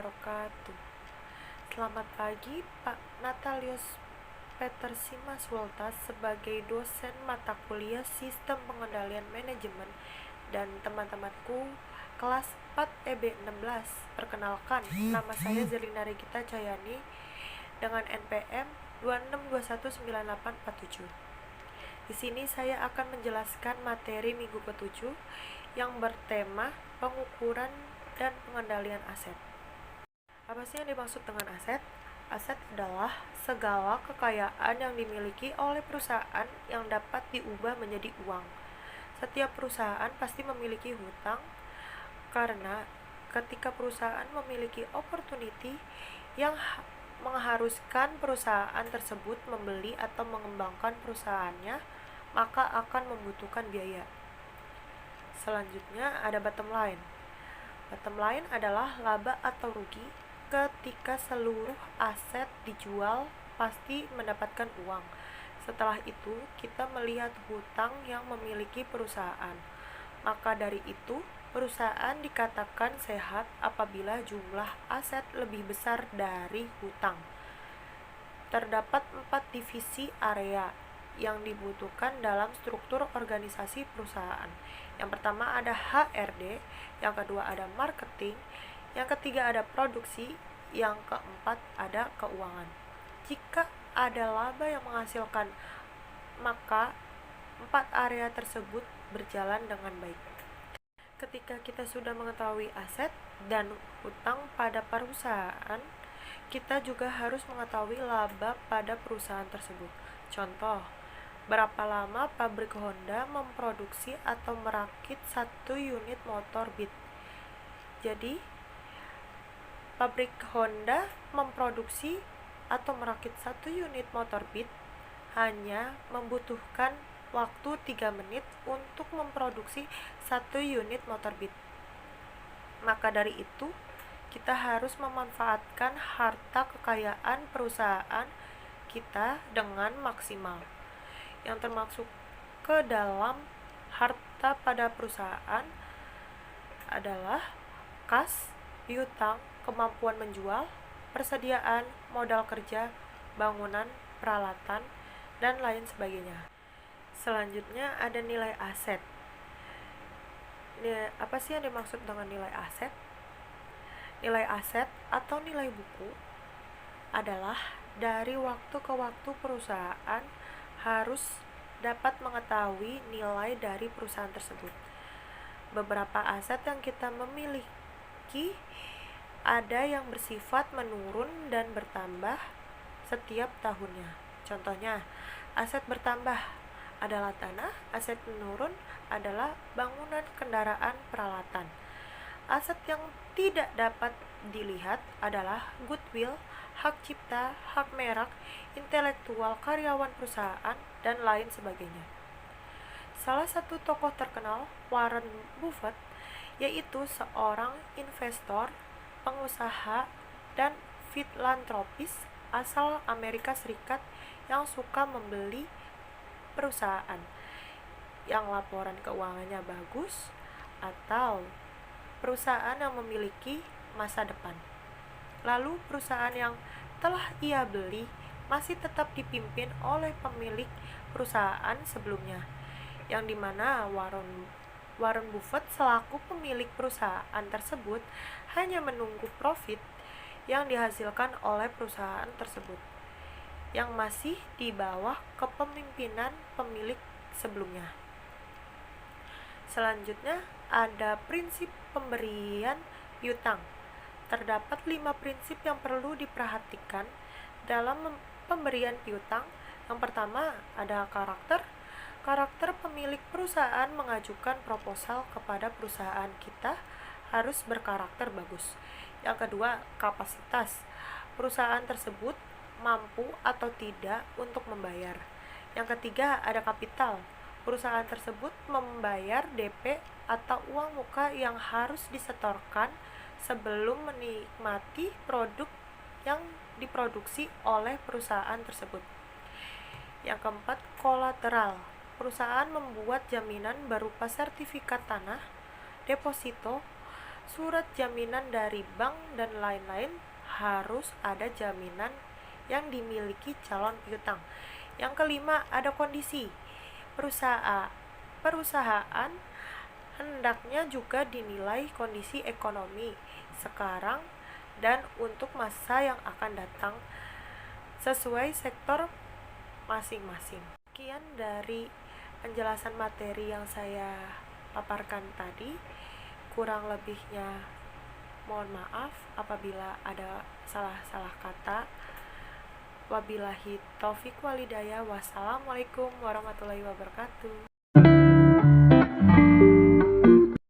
wabarakatuh. Selamat pagi Pak Natalius Peter Simas Woltas sebagai dosen mata kuliah Sistem Pengendalian Manajemen dan teman-temanku kelas 4 EB16. Perkenalkan, nama saya Zelina Regita Cayani dengan NPM 26219847. Di sini saya akan menjelaskan materi minggu ke-7 yang bertema pengukuran dan pengendalian aset. Apa sih yang dimaksud dengan aset? Aset adalah segala kekayaan yang dimiliki oleh perusahaan yang dapat diubah menjadi uang. Setiap perusahaan pasti memiliki hutang karena ketika perusahaan memiliki opportunity yang mengharuskan perusahaan tersebut membeli atau mengembangkan perusahaannya, maka akan membutuhkan biaya. Selanjutnya ada bottom line. Bottom line adalah laba atau rugi. Ketika seluruh aset dijual, pasti mendapatkan uang. Setelah itu, kita melihat hutang yang memiliki perusahaan. Maka dari itu, perusahaan dikatakan sehat apabila jumlah aset lebih besar dari hutang. Terdapat 4 divisi area yang dibutuhkan dalam struktur organisasi perusahaan. Yang pertama ada HRD, yang kedua ada marketing, yang ketiga ada produksi, yang keempat ada keuangan. Jika ada laba yang menghasilkan, maka 4 area tersebut berjalan dengan baik. Ketika kita sudah mengetahui aset dan hutang pada perusahaan, kita juga harus mengetahui laba pada perusahaan tersebut. Contoh, berapa lama pabrik Honda memproduksi atau merakit 1 unit motor Beat. Jadi, pabrik Honda memproduksi atau merakit 1 unit motor Beat hanya membutuhkan waktu 3 menit untuk memproduksi 1 unit motor Beat. Maka dari itu, kita harus memanfaatkan harta kekayaan perusahaan kita dengan maksimal. Yang termasuk ke dalam harta pada perusahaan adalah kas, piutang, kemampuan menjual, persediaan, modal kerja, bangunan, peralatan, dan lain sebagainya. Selanjutnya ada nilai aset. Apa sih yang dimaksud dengan nilai aset? Nilai aset atau nilai buku adalah dari waktu ke waktu perusahaan harus dapat mengetahui nilai dari perusahaan tersebut. Beberapa aset yang kita memiliki ada yang bersifat menurun dan bertambah setiap tahunnya. Contohnya, aset bertambah adalah tanah, aset menurun adalah bangunan, kendaraan, peralatan. Aset yang tidak dapat dilihat adalah goodwill, hak cipta, hak merek, intelektual karyawan perusahaan, dan lain sebagainya. Salah satu tokoh terkenal, Warren Buffett, yaitu seorang investor, pengusaha, dan filantropis asal Amerika Serikat yang suka membeli perusahaan yang laporan keuangannya bagus atau perusahaan yang memiliki masa depan. Lalu perusahaan yang telah ia beli masih tetap dipimpin oleh pemilik perusahaan sebelumnya, yang dimana Warren Buffett selaku pemilik perusahaan tersebut hanya menunggu profit yang dihasilkan oleh perusahaan tersebut yang masih di bawah kepemimpinan pemilik sebelumnya. Selanjutnya ada prinsip pemberian piutang. Terdapat 5 prinsip yang perlu diperhatikan dalam pemberian piutang. Yang pertama ada karakter. Karakter pemilik perusahaan mengajukan proposal kepada perusahaan kita harus berkarakter bagus. Yang kedua, kapasitas. Perusahaan tersebut mampu atau tidak untuk membayar. Yang ketiga, ada kapital. Perusahaan tersebut membayar DP atau uang muka yang harus disetorkan sebelum menikmati produk yang diproduksi oleh perusahaan tersebut. Yang keempat, kolateral. Perusahaan membuat jaminan berupa sertifikat tanah, deposito, surat jaminan dari bank, dan lain-lain. Harus ada jaminan yang dimiliki calon piutang. Yang kelima, ada kondisi. Perusahaan hendaknya juga dinilai kondisi ekonomi sekarang dan untuk masa yang akan datang sesuai sektor masing-masing. Sekian dari penjelasan materi yang saya paparkan tadi. Kurang lebihnya mohon maaf apabila ada salah-salah kata. Wabillahi taufik walhidayah. Wassalamualaikum warahmatullahi wabarakatuh.